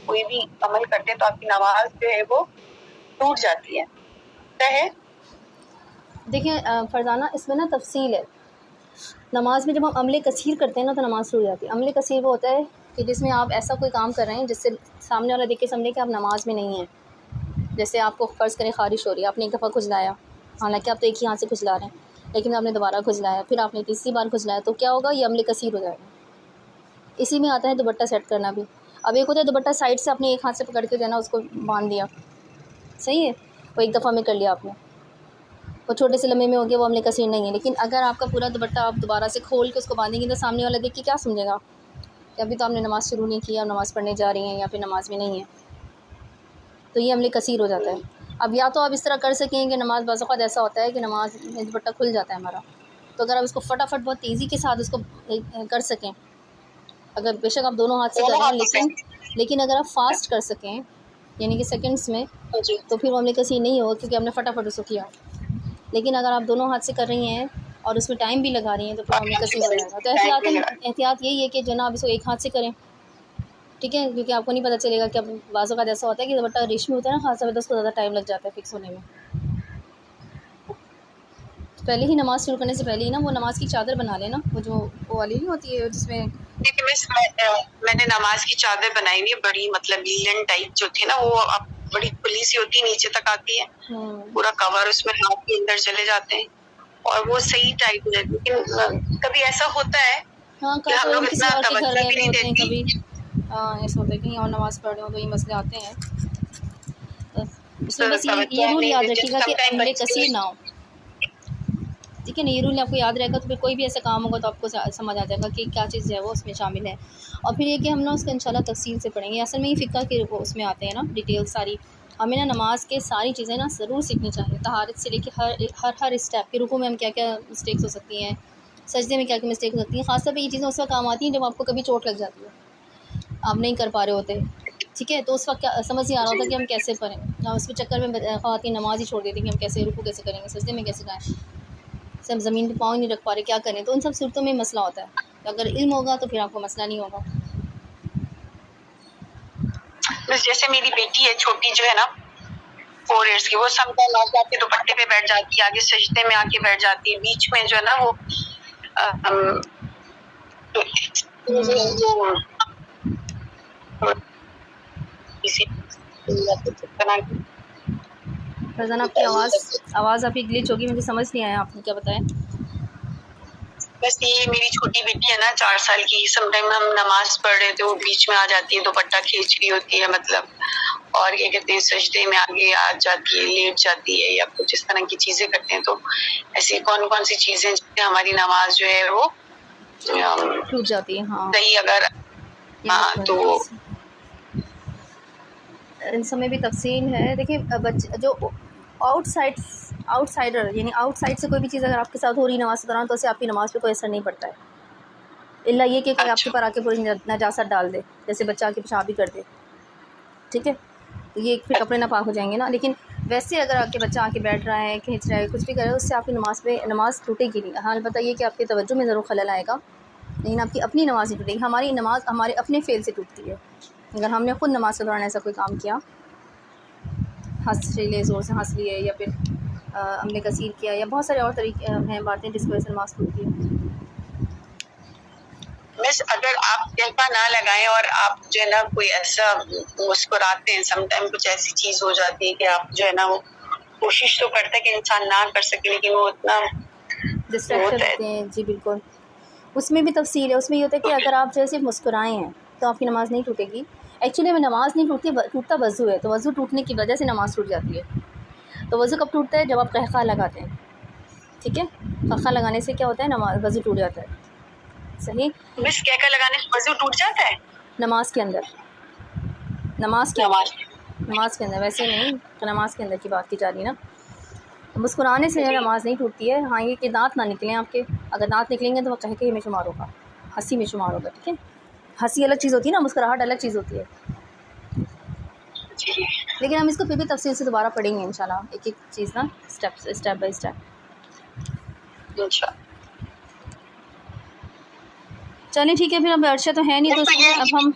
कोई भी अमल करते हैं तो आपकी नमाज जो है वो टूट जाती है। देखिए फरजाना, इसमें ना तफसील है। नमाज में जब हम अमले कसीर करते हैं ना तो नमाज टूट जाती है। अमले कसीर वो होता है कि जिसमें आप ऐसा कोई काम कर रहे हैं जिससे सामने वाला देख के समझे कि आप नमाज में नहीं हैं। जैसे आपको फ़र्ज़ करें ख़ारिश हो रही है, आपने एक दफ़ा खुजलाया, हालांकि आप तो एक ही हाथ से खुजला रहे हैं, लेकिन आपने दोबारा खुजलाया, फिर आपने तीसरी बार खुजलाया, तो क्या होगा, ये अमले कसीर हो जाएगा। इसी में आता है दुपट्टा सेट करना भी। अब एक होता है दुपट्टा साइड से आपने एक हाथ से पकड़ के जो है ना उसको बांध दिया, सही है, वो एक दफ़ा में कर लिया आपने, वो छोटे से लम्बे में हो गया, वो अमले कसीर नहीं है। लेकिन अगर आपका पूरा दुपट्टा आप दोबारा से खोल के उसको बांधेंगे तो सामने वाला देख के क्या समझेगा कि अभी तो आपने नमाज़ शुरू नहीं की, आप नमाज़ पढ़ने जा रही हैं या फिर नमाज में नहीं है, तो ये अमले कसीर हो जाता है। अब या तो आप इस तरह कर सकें कि नमाज बाज़ औक़ात ऐसा होता है कि नमाज में दुपट्टा खुल जाता है हमारा, तो अगर आप इसको फटाफट बहुत तेज़ी के साथ उसको कर सकें, अगर बेशक आप दोनों हाथ से कर रहे हैं, लेकिन अगर आप फास्ट कर सकें यानी कि सेकंड्स में, तो फिर वो अमले कसीर नहीं होगा क्योंकि आपने फटाफट उसको किया। लेकिन अगर आप दोनों हाथ से कर रही हैं और उसमें टाइम भी लगा रही हैं तो फिर अमले कसीर हो जाएगा। तो एहतियात यही है कि जो ना आप इसको एक हाथ से करें, ठीक है, क्योंकि आपको नहीं पता चलेगा कि अब बाज़ औक़ात ऐसा होता है कि दुपट्टा रेशमी होता है ना खास, तो उसको ज़्यादा टाइम लग जाता है फिक्स होने में। तो पहले ही नमाज़ शुरू करने से पहले ही ना वो नमाज की चादर बना लेना, वो जो वो वाली नहीं होती है जिसमें, मैंने नमाज की चादर बनाई हुई है, बड़ी मतलब लीलन टाइप जो थी ना, वो अब बड़ी खुली सी होती है, नीचे तक आती है, पूरा कवर उसमें हाथ के अंदर चले जाते हैं और वो सही टाइप है। लेकिन कभी ऐसा होता है कि हम लोग इतना तवज्जो भी नहीं देते, कभी ऐसा होता है कि और नमाज़ पढ़ रहे हो तो ये मसले आते हैं। इसमें बस ये रूल याद रखिएगा कि अमले कसीर ना हो, ठीक है ना, ये रूल आपको याद रहेगा तो फिर कोई भी ऐसा काम होगा तो आपको समझ आ जाएगा कि क्या चीज़ है वो उसमें शामिल है। और फिर ये कि हम ना उसका इंशाल्लाह तफसील से पढ़ेंगे। असल में ये फ़िक़्ह के वो उसमें आते हैं ना डिटेल सारी, हमें ना नमाज के सारी चीज़ें ना ज़रूर सीखनी चाहिए, तहारत से लेके हर स्टेप के। रुकू में हम क्या क्या मिस्टेक्स हो सकती हैं, सजदे में क्या क्या मिस्टेक हो सकती हैं। ख़ास तौर पर ये चीज़ें उस वक्त काम आती हैं जब आपको कभी चोट लग जाती है, आप नहीं कर पा रहे होते, ठीक है, तो उस वक्त क्या समझ नहीं आ रहा होता कि हम कैसे पढ़ें, उसके चक्कर में ख़वातीन नमाज़ ही छोड़ देती कि हम कैसे रुकू कैसे करेंगे, सजदे में कैसे जाएँ, से हम ज़मीन पे पाँव नहीं रख पा रहे, क्या करें। तो उन सब सूरतों में मसला होता है, तो अगर इल्म होगा तो फिर आपको मसला नहीं होगा। बस जैसे मेरी बेटी है छोटी जो है ना 4 इयर्स की, वो समटाइम आके दुपट्टे पे बैठ जाती है, आगे सजदे में आके बैठ जाती है, बीच में जो है ना वो फरजाना आपकी आवाज़ आपकी ग्लिच होगी, मुझे समझ नहीं आया आपने क्या बताया। बस ये मेरी छोटी बेटी है ना 4 साल की, समटाइम हम नमाज पढ़ रहे थे, वो बीच में आ जाती है, दुपट्टा खींच रही होती है मतलब, और ये कहते हैं सजदे में आगे आ जाती है, लेट जाती है या कुछ इस तरह की चीजें करते हैं। तो ऐसी कौन कौन सी चीजें जिससे हमारी नमाज जो है वो टूट जाती है। हाँ सही, अगर हाँ तो इन सब में भी तफसील है। देखिए बच्चे जो आउटसाइडर यानी आउटसाइड से कोई भी चीज़ अगर आपके साथ हो रही है नमाज के दौरान, तो उससे आपकी नमाज पे कोई असर नहीं पड़ता है, इल्ला ये कि कोई आपके पर आके पूरी नजासत डाल दे, जैसे बच्चा आके पेशाब भी कर दे, ठीक है, तो ये फिर कपड़े नापाक हो जाएंगे ना। लेकिन वैसे अगर आपके बच्चा आके बैठ रहा है, खींच रहा है, कुछ भी कर रहा है, उससे आपकी नमाज टूटेगी नहीं। हाँ बताइए कि आपके तवज्जो में ज़रूर खलल आएगा, लेकिन आपकी अपनी नमाज नहीं टूटेगी। हमारी नमाज हमारे अपने फेल से टूटती है। अगर हमने ख़ुद नमाज के दौरान ऐसा कोई काम किया, हंस लिए, ज़ोर से हंस लिए, या फिर अमले कसीर किया, या बहुत सारे और तरीके हैं बातें जिसकी वजह से नमाज टूटती है। मिस अगर आप कहका ना लगाएं और आप जो है ना कोई ऐसा मुस्कुराते हैं, समटाइम कुछ ऐसी चीज हो जाती है कि आप जो है ना वो कोशिश तो करते हैं कि इंसान ना कर सके, लेकिन वो इतना डिस्ट्रैक्ट करते हैं। जी बिल्कुल, उसमें भी तफसील है। उसमें ये होता है कि अगर आप जैसे मुस्कुराए हैं तो आपकी नमाज़ नहीं टूटेगी। एक्चुअली में नमाज़ नहीं टूटती, टूटता वज़ू है, तो वज़ू टूटने की वजह से नमाज़ टूट जाती है। तो वज़ू कब टूटता है, जब आप कहका लगाते हैं, ठीक है, कहका लगाने से क्या होता है, नमाज वज़ू टूट जाता है। सही, मिस कहका लगाने से वज़ू टूट जाता है नमाज के अंदर, नमाज के अंदर, वैसे नहीं, तो नमाज के अंदर की बात की जा रही है ना। मुस्कुराने से नमाज नहीं टूटती है। हाँ ये कि दांत ना निकलें आपके, अगर दांत निकलेंगे तो वो कह के में शुमार होगा, हंसी में शुमार होगा, ठीक है। हंसी अलग चीज़ होती है ना, मुस्कुराहट अलग चीज़ होती है। लेकिन हम इसको फिर भी तफसील से दोबारा पढ़ेंगे इंशाल्लाह, एक एक चीज़ ना, स्टेप बाय स्टेप। चलिए ठीक है, फिर अब अर्शा तो है नहीं, तो अब हम